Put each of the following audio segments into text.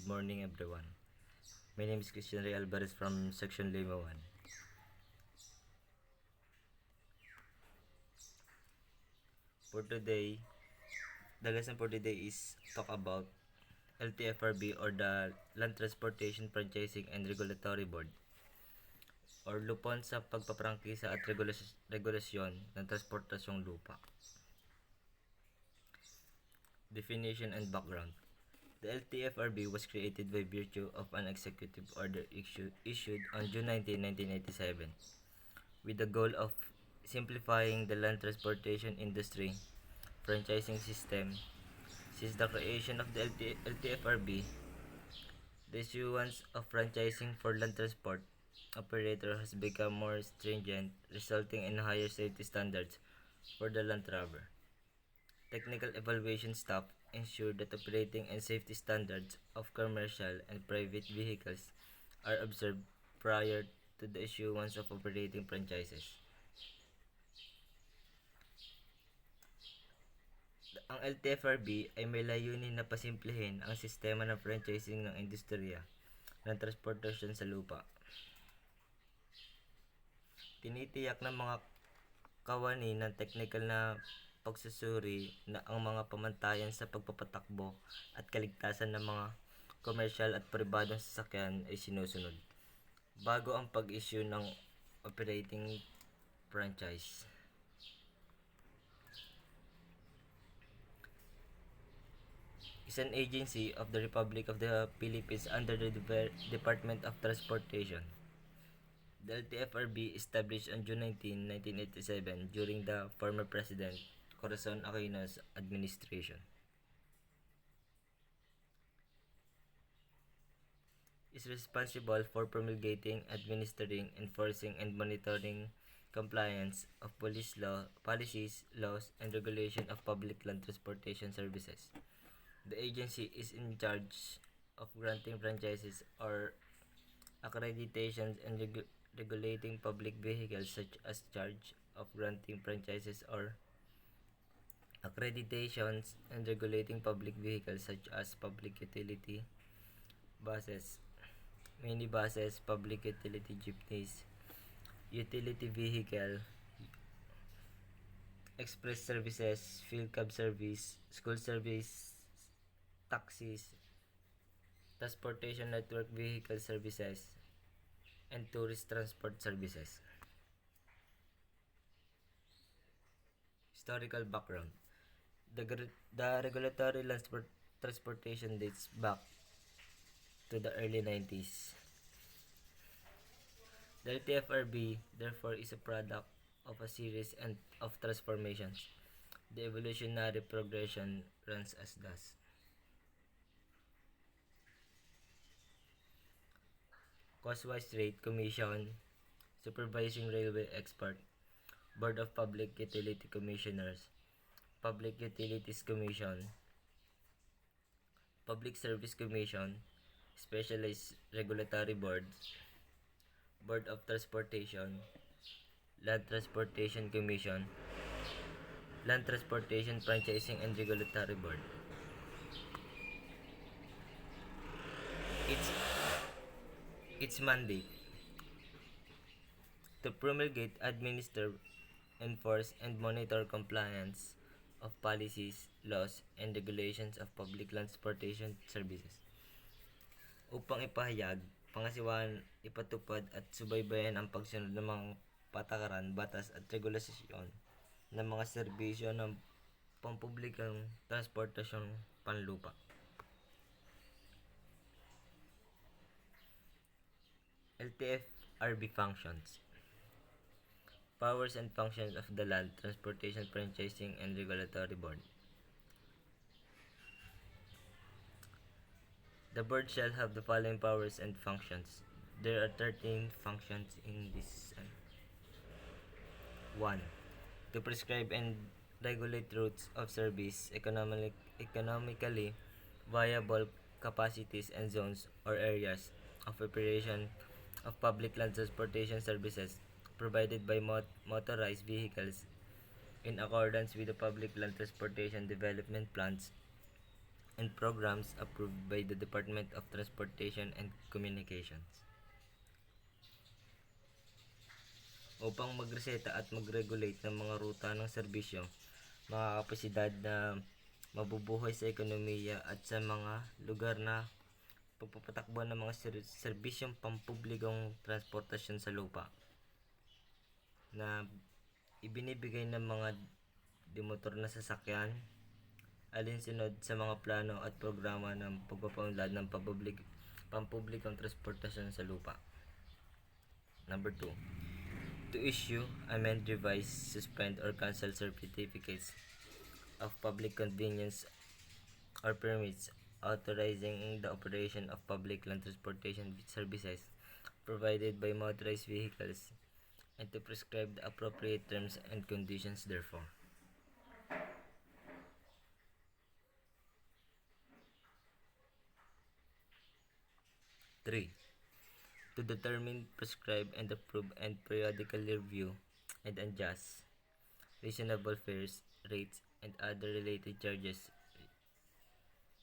Good morning, everyone. My name is Christian Ray Alvarez from Section Lima 1. For today, the lesson for today is talk about Ltfrb, or the Land Transportation Franchising and Regulatory Board, or lupon sa pagpaprangkisa at regulasyon ng transportasyong lupa. Definition and background. The Ltfrb was created by virtue of an executive order issued on June 19, 1987, with the goal of simplifying the land transportation industry franchising system. Since the creation of the Ltfrb, the issuance of franchising for land transport operator has become more stringent, resulting in higher safety standards for the land traveler. Technical evaluation staff ensure that operating and safety standards of commercial and private vehicles are observed prior to the issuance of operating franchises. Ang Ltfrb ay may layunin na pasimplihin ang sistema ng franchising ng industriya ng transportasyon sa lupa. Tinitiyak ng mga kawani ng technical na pagsusuri na ang mga pamantayan sa pagpapatakbo at kaligtasan ng mga komersyal at pribadong sasakyan ay sinusunod bago ang pag-issue ng operating franchise. Is an agency of the Republic of the Philippines under the Department of Transportation. The Ltfrb established on June 19, 1987 during the former President Corazon Aquino's administration. Is responsible for promulgating, administering, enforcing, and monitoring compliance of police policies, laws, and regulation of public land transportation services. The agency is in charge of granting franchises or accreditations and regulating public vehicles, such as charge of granting franchises or accreditations and regulating public vehicles such as public utility buses, minibuses, public utility jeepneys, utility vehicle, express services, field cab service, school service, taxis, transportation network vehicle services, and tourist transport services. Historical background. The regulatory land transportation dates back to the early 90s. The Ltfrb, therefore, is a product of a series of transformations. The evolutionary progression runs as thus. Cost-wise rate commission, supervising railway expert, Board of Public Utility Commissioners, Public Utilities Commission, Public Service Commission, Specialized Regulatory Boards, Board of Transportation, Land Transportation Commission, Land Transportation Franchising and Regulatory Board. Its mandate: to promulgate, administer, enforce, and monitor compliance of policies, laws, and regulations of public transportation services, upang ipahayag, pangasiwaan, ipatupad at subaybayan ang pagsunod ng mga patakaran, batas at regulasyon ng mga serbisyo ng pampublikang transportasyong panlupa. Ltfrb functions. Powers and functions of the Land Transportation Franchising and Regulatory Board. The board shall have the following powers and functions. There are 13 functions in this. 1. To prescribe and regulate routes of service, economically viable capacities and zones or areas of operation of public land transportation services provided by motorized vehicles in accordance with the public land transportation development plans and programs approved by the Department of Transportation and Communications. Upang magreseta at mag-regulate ng mga ruta ng serbisyo, mga kapasidad na mabubuhay sa ekonomiya at sa mga lugar na pagpapatakbo ng mga serbisyong pampublikong transportasyon sa lupa na ibinibigay ng mga demotor na sasakyan alinsunod sa mga plano at programa ng pagpapaunlad ng pampublikong transportasyon sa lupa. Number 2. To issue, amend, revise, suspend, or cancel certificates of public convenience or permits authorizing the operation of public land transportation services provided by motorized vehicles and to prescribe the appropriate terms and conditions therefore. Three, to determine, prescribe, and approve and periodically review and adjust reasonable fares, rates, and other related charges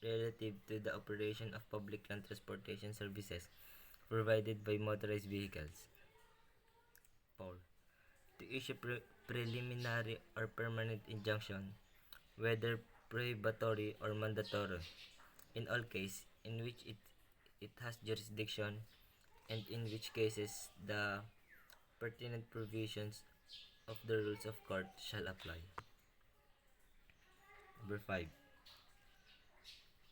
relative to the operation of public land transportation services provided by motorized vehicles. 4. To issue preliminary or permanent injunction, whether prohibitory or mandatory, in all cases in which it has jurisdiction and in which cases the pertinent provisions of the rules of court shall apply. Number 5.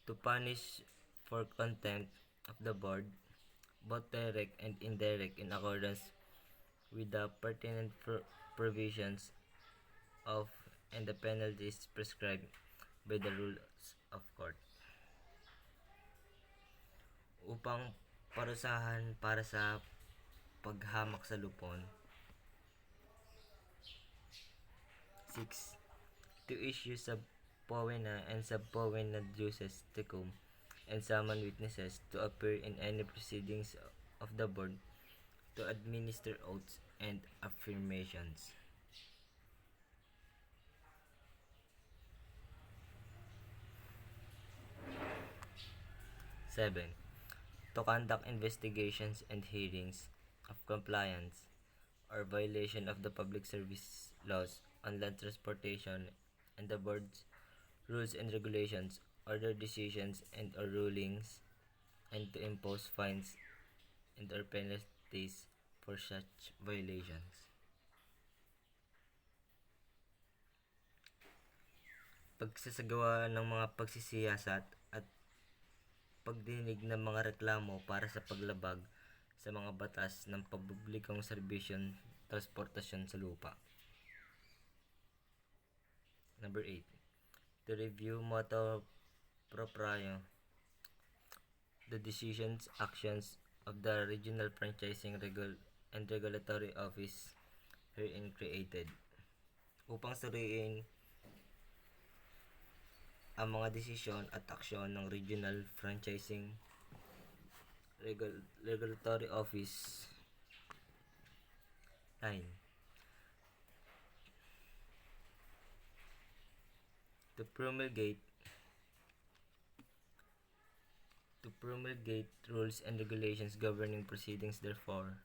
To punish for contempt of the board, both direct and indirect, in accordance with the pertinent provisions of and the penalties prescribed by the rules of court. Upang parusahan para sa paghamak sa lupon. 6. To issue sub povena and sub povena juices tecum and summon witnesses to appear in any proceedings of the board to administer oaths and affirmations. 7. To conduct investigations and hearings of compliance or violation of the public service laws on land transportation and the board's rules and regulations, order decisions and or rulings, and to impose fines and or penalties for such violations. Pagsasagawa ng mga pagsisiyasat at pagdinig ng mga reklamo para sa paglabag sa mga batas ng pampublikong serbisyon transportasyon sa lupa. Number 8. To review motu proprio the decisions, actions of the Regional Franchising and Regulatory Office herein created. Upang suriin ang mga desisyon at aksyon ng Regional Franchising Regulatory Office. 9. To promulgate rules and regulations governing proceedings therefore,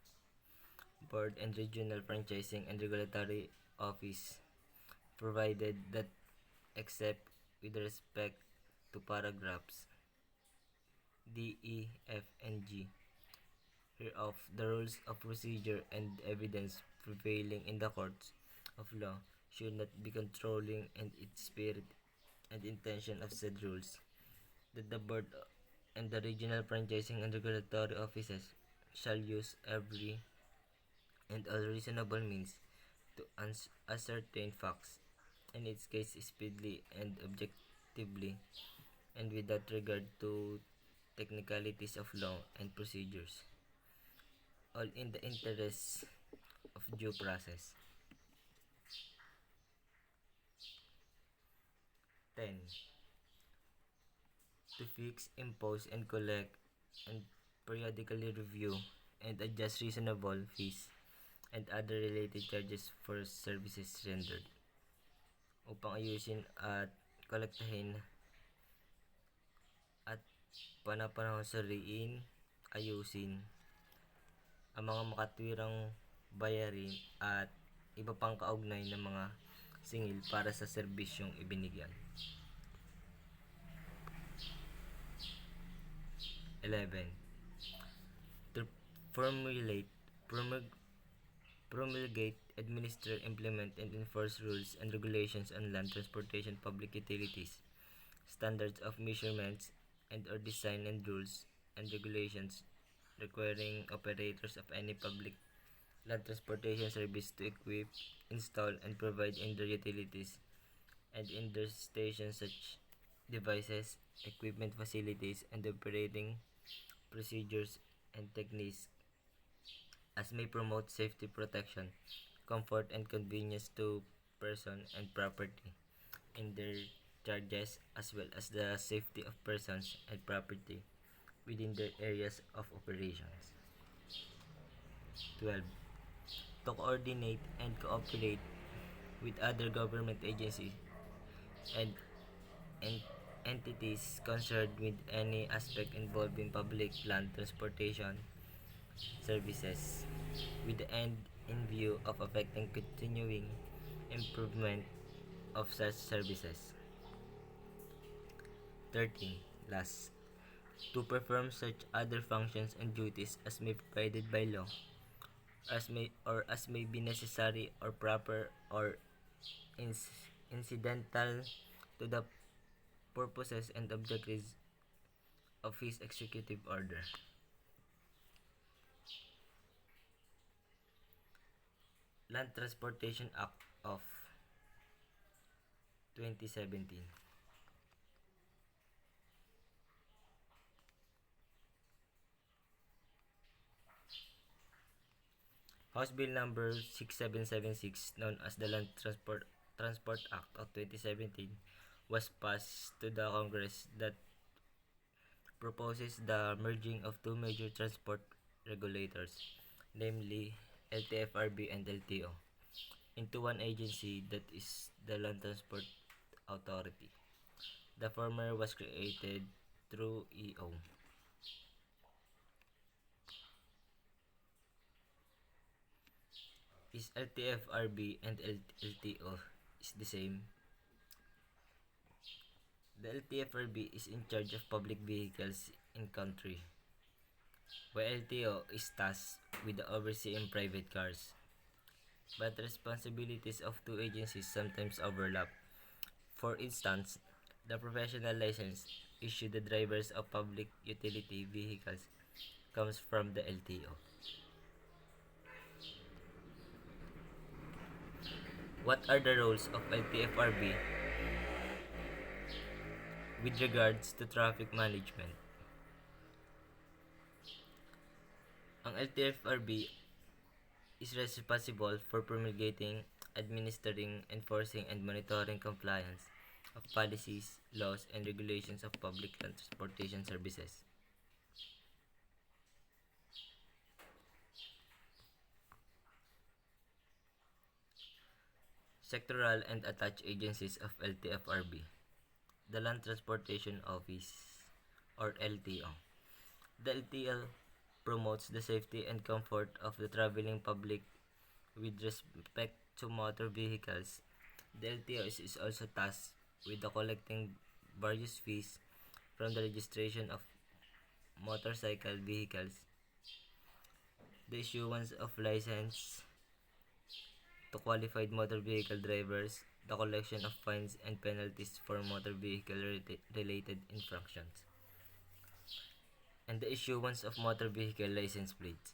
Board and Regional Franchising and Regulatory Office, provided that except with respect to paragraphs D, E, F, and G hereof, the rules of procedure and evidence prevailing in the courts of law should not be controlling and its spirit and intention of said rules, that the board and the regional franchising and regulatory offices shall use every and all reasonable means to ascertain facts in its case speedily and objectively and without regard to technicalities of law and procedures, all in the interest of due process. 10. To fix, impose, and collect and periodically review and adjust reasonable fees and other related charges for services rendered, upang ayusin at kolektahin Panapanahon suriin, ayusin ang mga makatwirang bayarin at iba pang kaugnay ng mga singil para sa serbisyong ibinigay. 11. To formulate, promulgate, administer, implement, and enforce rules and regulations on land transportation public utilities, standards of measurements, and or design and rules and regulations requiring operators of any public land transportation service to equip, install, and provide in their utilities and in their stations such devices, equipment facilities, and operating procedures and techniques as may promote safety protection, comfort, and convenience to person and property in their charges as well as the safety of persons and property within their areas of operations. 12. To coordinate and cooperate with other government agencies and en- entities concerned with any aspect involving public land transportation services with the end in view of affecting continuing improvement of such services. 13. Last, to perform such other functions and duties as may be provided by law, as may be necessary or proper or incidental to the purposes and objectives of his executive order. Land Transportation Act of 2017. House Bill number 6776, known as the Transport Act of 2017, was passed to the Congress that proposes the merging of two major transport regulators, namely Ltfrb and LTO, into one agency, that is the Land Transport Authority. The former was created through EO. Is Ltfrb and LTO is the same? The Ltfrb is in charge of public vehicles in country, while LTO is tasked with the overseeing private cars. But responsibilities of two agencies sometimes overlap. For instance, the professional license issued to drivers of public utility vehicles comes from the LTO. What are the roles of LTFRB with regards to traffic management? Ang LTFRB is responsible for promulgating, administering, enforcing, and monitoring compliance of policies, laws, and regulations of public transportation services. Sectoral and attached agencies of LTFRB. The Land Transportation Office, or LTO. The LTO promotes the safety and comfort of the traveling public with respect to motor vehicles. The LTO is also tasked with collecting various fees from the registration of motorcycle vehicles, the issuance of license to qualified motor vehicle drivers, the collection of fines and penalties for motor vehicle related infractions, and the issuance of motor vehicle license plates.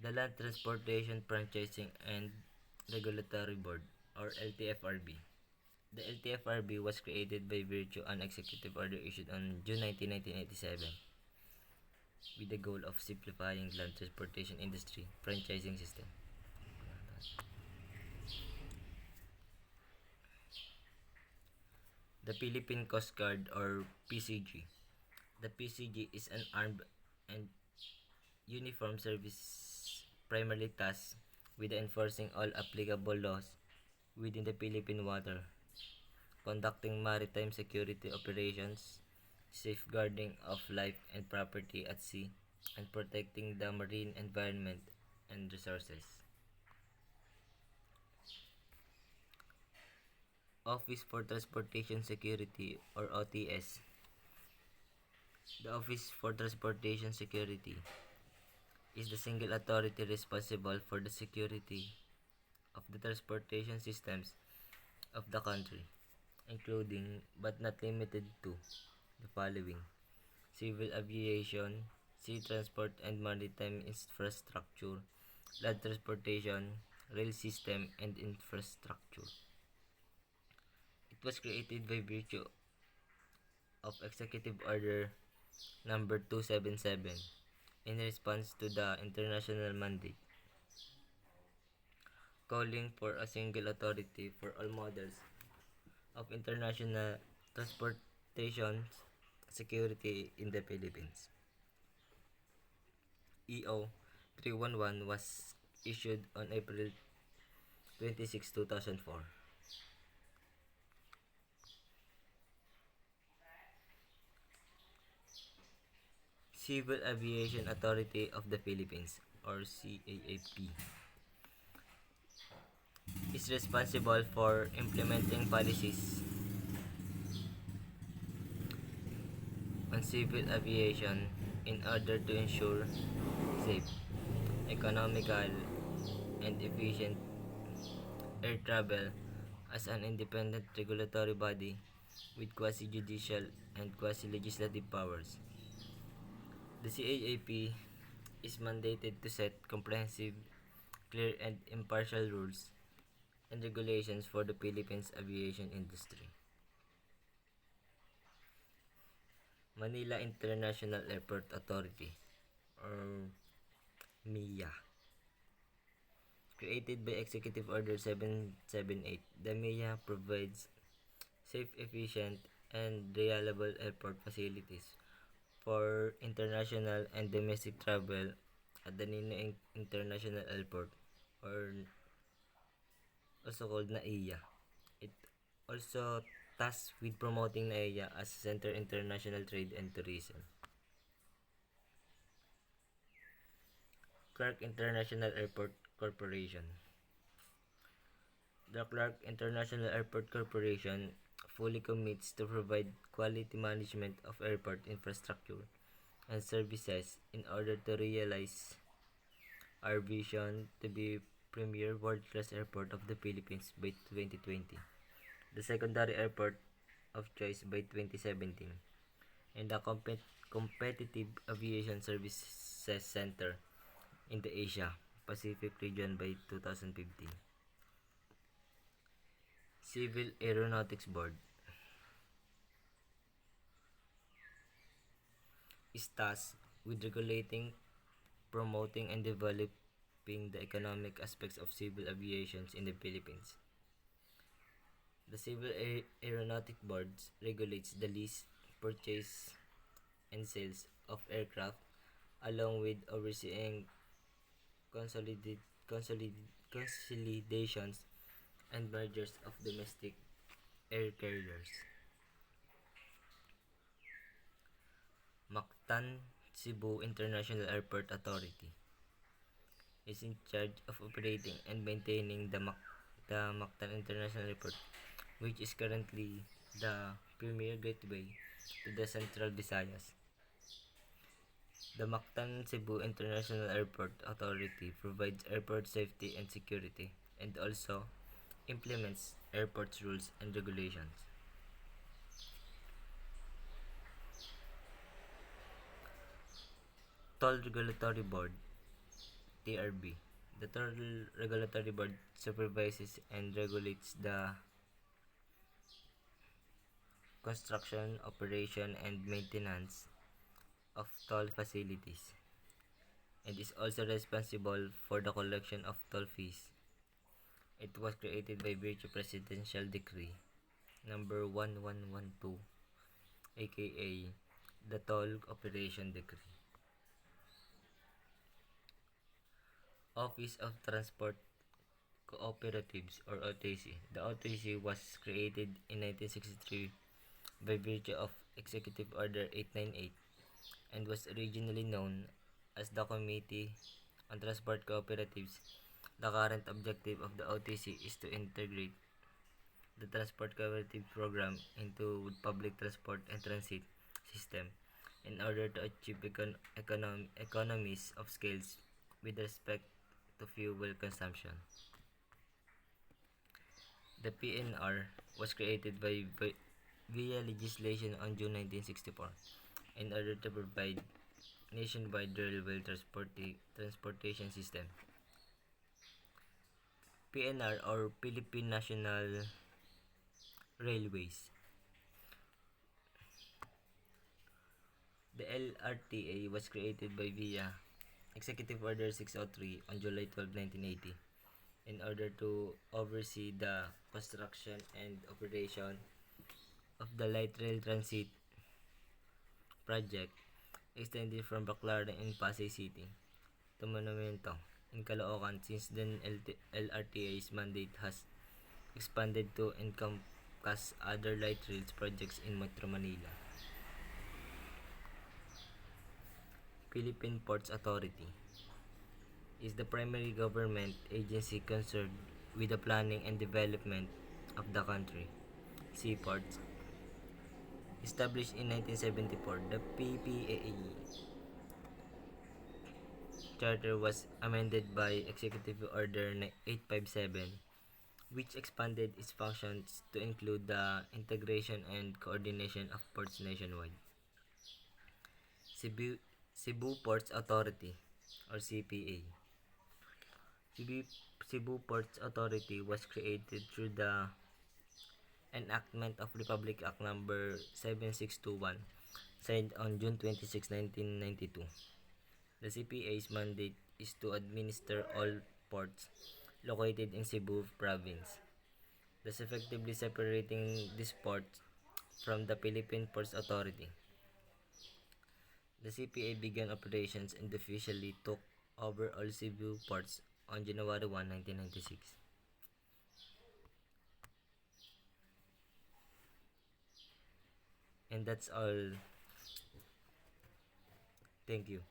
The Land Transportation Franchising and Regulatory Board, or LTFRB. The LTFRB was created by virtue of an executive order issued on June 19, 1987 with the goal of simplifying land transportation industry franchising system. The Philippine Coast Guard, or PCG. The PCG is an armed and uniformed service primarily tasked with enforcing all applicable laws within the Philippine water, conducting maritime security operations, safeguarding of life and property at sea, and protecting the marine environment and resources. Office for Transportation Security or OTS. The Office for Transportation Security is the single authority responsible for the security of the transportation systems of the country, including but not limited to the following: civil aviation, sea transport and maritime infrastructure, land transportation, rail system, and infrastructure. It was created by virtue of Executive Order number 277 in response to the international mandate calling for a single authority for all models of international transportation security in the Philippines. EO 311 was issued on April 26, 2004. Civil Aviation Authority of the Philippines or CAAP is responsible for implementing policies on civil aviation in order to ensure safe, economical, and efficient air travel as an independent regulatory body with quasi-judicial and quasi-legislative powers. The CAAP is mandated to set comprehensive, clear, and impartial rules and regulations for the Philippines aviation industry. Manila International Airport Authority or MIA. Created by Executive Order 778, the MIA provides safe, efficient, and reliable airport facilities for international and domestic travel at the Ninoy International Airport or also called NAIA. It also tasked with promoting NAIA as a center of international trade and tourism. Clark International Airport Corporation. The Clark International Airport Corporation fully commits to provide quality management of airport infrastructure and services in order to realize our vision to be premier world-class airport of the Philippines by 2020, the secondary airport of choice by 2017, and the competitive aviation services center in the Asia Pacific region by 2015. Civil Aeronautics Board is tasked with regulating, promoting, and developing the economic aspects of civil aviation in the Philippines. The Civil Aeronautic Board regulates the lease, purchase, and sales of aircraft, along with overseeing consolidations and mergers of domestic air carriers. Mactan Cebu International Airport Authority is in charge of operating and maintaining the Mactan International Airport, which is currently the premier gateway to the Central Visayas. The Mactan Cebu International Airport Authority provides airport safety and security and also implements airport rules and regulations. Toll Regulatory Board (TRB). The Toll Regulatory Board supervises and regulates the construction, operation, and maintenance of toll facilities and is also responsible for the collection of toll fees. It was created by virtue Presidential Decree number 1112, aka the Toll Operation Decree. Office of Transport Cooperatives or OTC. The OTC was created in 1963 by virtue of Executive Order 898 and was originally known as the Committee on Transport Cooperatives. The current objective of the OTC is to integrate the transport cooperative program into public transport and transit system in order to achieve economies of scales with respect to fuel consumption. The PNR was created via legislation on June 1964 in order to provide nationwide railway transportation system. PNR or Philippine National Railways. The LRTA was created by via Executive Order 603 on July 12, 1980 in order to oversee the construction and operation of the light rail transit project extended from Baclaran in Pasay City to Monumento in Caloocan. Since then, LRTA's mandate has expanded to encompass other light rail projects in Metro Manila. Philippine Ports Authority is the primary government agency concerned with the planning and development of the country. Seaports. Established in 1974, the PPAE charter was amended by Executive Order 857, which expanded its functions to include the integration and coordination of ports nationwide. Cebu, Cebu Ports Authority or CPA. Cebu Ports Authority was created through the enactment of Republic Act Number 7621 signed on June 26, 1992. The CPA's mandate is to administer all ports located in Cebu province, thus effectively separating these ports from the Philippine Ports Authority. The CPA began operations and officially took over all Cebu ports on January 1, 1996. And that's all. Thank you.